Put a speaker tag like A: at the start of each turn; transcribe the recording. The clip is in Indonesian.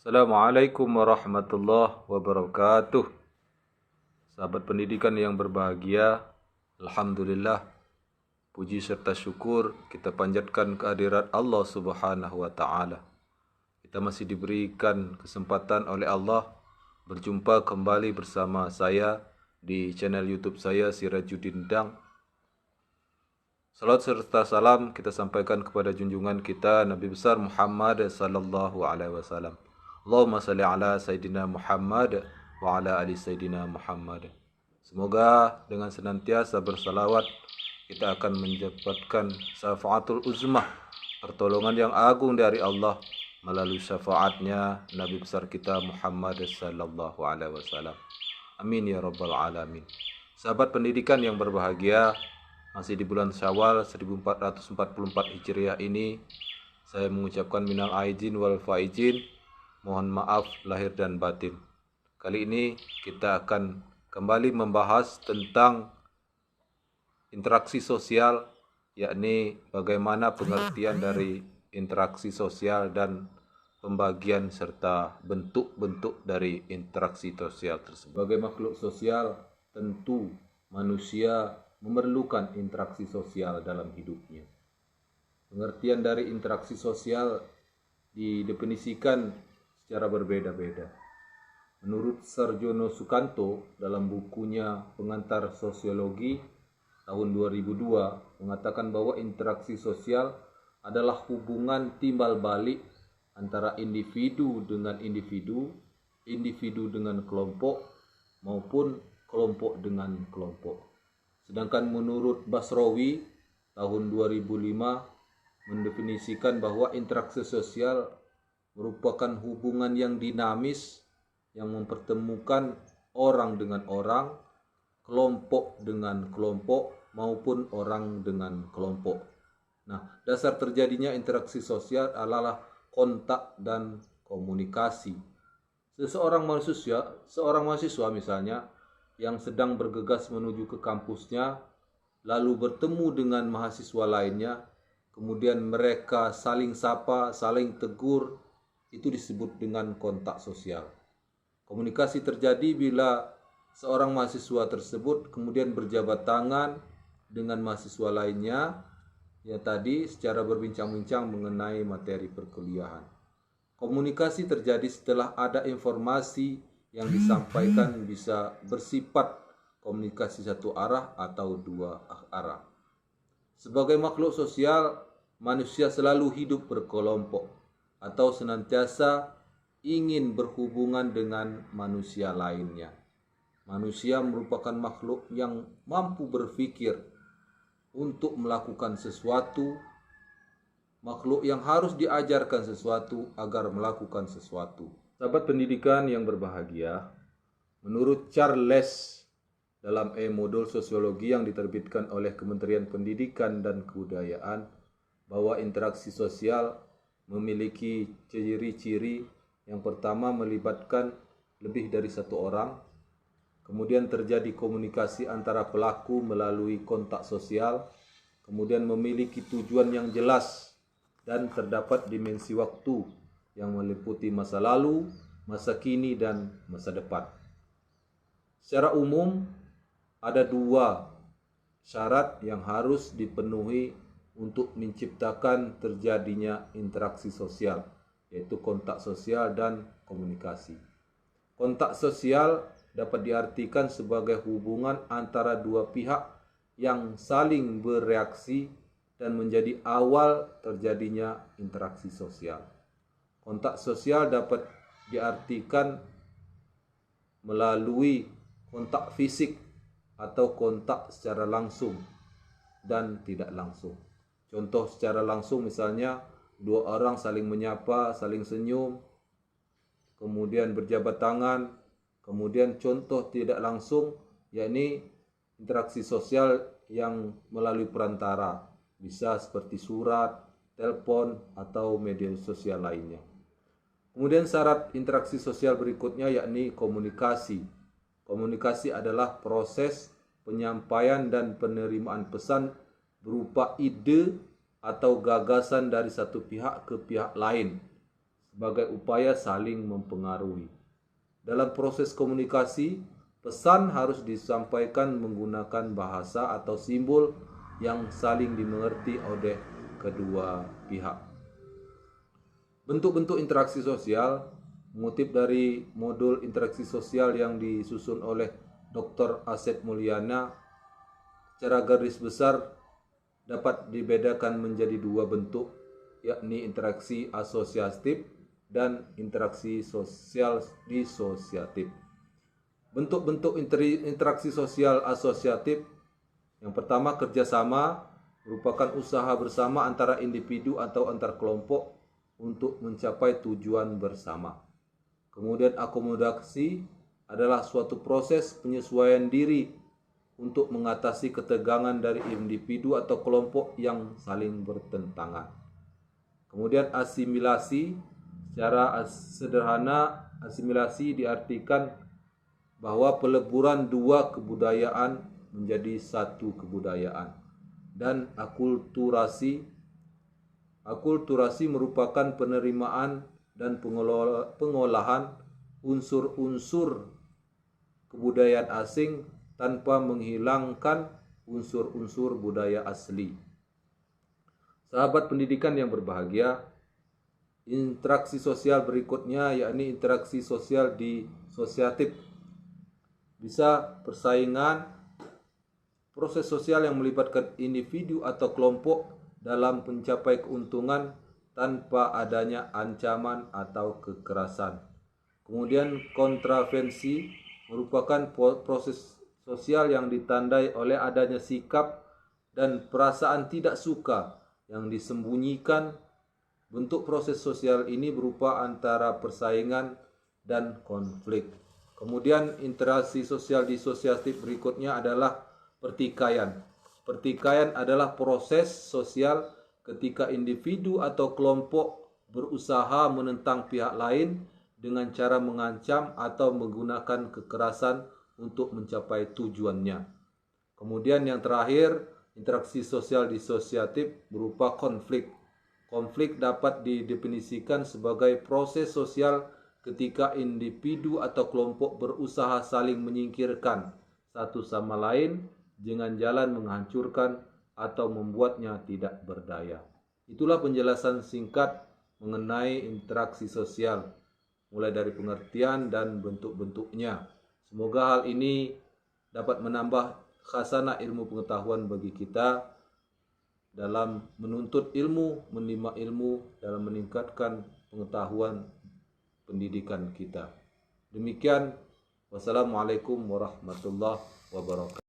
A: Assalamualaikum warahmatullahi wabarakatuh. Sahabat pendidikan yang berbahagia, Alhamdulillah, puji serta syukur kita panjatkan kehadirat Allah Subhanahu wa Ta'ala. Kita masih diberikan kesempatan oleh Allah berjumpa kembali bersama saya di channel YouTube saya, Sirajuddin Dang. Salat serta salam kita sampaikan kepada junjungan kita Nabi besar Muhammad sallallahu alaihi wasallam. Allahumma salli ala Sayyidina Muhammad wa ala ali Sayyidina Muhammad. Semoga dengan senantiasa bersalawat kita akan mendapatkan syafaatul uzmah, pertolongan yang agung dari Allah melalui syafaatnya Nabi besar kita Muhammad sallallahu alaihi wasallam. Amin ya rabbal alamin. Sahabat pendidikan yang berbahagia, masih di bulan Syawal 1444 Hijriah ini, saya mengucapkan minal aidin wal faizin, mohon maaf lahir dan batin. Kali ini kita akan kembali membahas tentang interaksi sosial, yakni bagaimana pengertian dari interaksi sosial dan pembagian serta bentuk-bentuk dari interaksi sosial tersebut. Sebagai makhluk sosial, tentu manusia memerlukan interaksi sosial dalam hidupnya. Pengertian dari interaksi sosial didefinisikan secara berbeda-beda. Menurut Sarjono Sukanto dalam bukunya Pengantar Sosiologi tahun 2002 mengatakan bahwa interaksi sosial adalah hubungan timbal balik antara individu dengan individu, individu dengan kelompok, maupun kelompok dengan kelompok. Sedangkan menurut Basrawi tahun 2005 mendefinisikan bahwa interaksi sosial merupakan hubungan yang dinamis yang mempertemukan orang dengan orang, kelompok dengan kelompok, maupun orang dengan kelompok. Nah, dasar terjadinya interaksi sosial adalah kontak dan komunikasi. Seorang mahasiswa misalnya yang sedang bergegas menuju ke kampusnya, lalu bertemu dengan mahasiswa lainnya, kemudian mereka saling sapa, saling tegur, itu disebut dengan kontak sosial. Komunikasi terjadi bila seorang mahasiswa tersebut kemudian berjabat tangan dengan mahasiswa lainnya, ya tadi secara berbincang-bincang mengenai materi perkuliahan. Komunikasi terjadi setelah ada informasi yang disampaikan bisa bersifat komunikasi satu arah atau dua arah. Sebagai makhluk sosial, manusia selalu hidup berkelompok atau senantiasa ingin berhubungan dengan manusia lainnya. Manusia merupakan makhluk yang mampu berpikir untuk melakukan sesuatu, makhluk yang harus diajarkan sesuatu agar melakukan sesuatu. Sahabat pendidikan yang berbahagia, menurut Charles dalam modul sosiologi yang diterbitkan oleh Kementerian Pendidikan dan Kebudayaan, bahwa interaksi sosial memiliki ciri-ciri. Yang pertama, melibatkan lebih dari satu orang. Kemudian terjadi komunikasi antara pelaku melalui kontak sosial. Kemudian memiliki tujuan yang jelas dan terdapat dimensi waktu yang meliputi masa lalu, masa kini, dan masa depan. Secara umum, ada dua syarat yang harus dipenuhi untuk menciptakan terjadinya interaksi sosial, yaitu kontak sosial dan komunikasi. Kontak sosial dapat diartikan sebagai hubungan antara dua pihak yang saling bereaksi dan menjadi awal terjadinya interaksi sosial. Kontak sosial dapat diartikan melalui kontak fisik atau kontak secara langsung dan tidak langsung. Contoh secara langsung misalnya dua orang saling menyapa, saling senyum, kemudian berjabat tangan. Kemudian contoh tidak langsung yakni interaksi sosial yang melalui perantara, bisa seperti surat, telepon, atau media sosial lainnya. Kemudian syarat interaksi sosial berikutnya yakni komunikasi. Komunikasi adalah proses penyampaian dan penerimaan pesan berupa ide atau gagasan dari satu pihak ke pihak lain sebagai upaya saling mempengaruhi. Dalam proses komunikasi, pesan harus disampaikan menggunakan bahasa atau simbol yang saling dimengerti oleh kedua pihak. Bentuk-bentuk interaksi sosial mengutip dari modul interaksi sosial yang disusun oleh Dr. Asep Mulyana, secara garis besar dapat dibedakan menjadi dua bentuk, yakni interaksi asosiatif dan interaksi sosial disosiatif. Bentuk-bentuk interaksi sosial asosiatif, yang pertama kerjasama, merupakan usaha bersama antara individu atau antar kelompok untuk mencapai tujuan bersama. Kemudian akomodasi adalah suatu proses penyesuaian diri untuk mengatasi ketegangan dari individu atau kelompok yang saling bertentangan. Kemudian asimilasi, secara sederhana asimilasi diartikan bahwa peleburan dua kebudayaan menjadi satu kebudayaan. Dan akulturasi merupakan penerimaan dan pengolahan unsur-unsur kebudayaan asing tanpa menghilangkan unsur-unsur budaya asli. Sahabat pendidikan yang berbahagia, interaksi sosial berikutnya yakni interaksi sosial disosiatif. Bisa persaingan, proses sosial yang melibatkan individu atau kelompok dalam mencapai keuntungan tanpa adanya ancaman atau kekerasan. Kemudian kontravensi merupakan proses sosial yang ditandai oleh adanya sikap dan perasaan tidak suka yang disembunyikan. Bentuk proses sosial ini berupa antara persaingan dan konflik. Kemudian interaksi sosial disosiatif berikutnya adalah pertikaian. Pertikaian adalah proses sosial ketika individu atau kelompok berusaha menentang pihak lain dengan cara mengancam atau menggunakan kekerasan untuk mencapai tujuannya. Kemudian yang terakhir, interaksi sosial disosiatif berupa konflik. Konflik dapat didefinisikan sebagai proses sosial ketika individu atau kelompok berusaha saling menyingkirkan satu sama lain dengan jalan menghancurkan atau membuatnya tidak berdaya. Itulah penjelasan singkat mengenai interaksi sosial, mulai dari pengertian dan bentuk-bentuknya. Semoga hal ini dapat menambah khasanah ilmu pengetahuan bagi kita dalam menuntut ilmu, menimba ilmu, dalam meningkatkan pengetahuan pendidikan kita. Demikian, wassalamualaikum warahmatullahi wabarakatuh.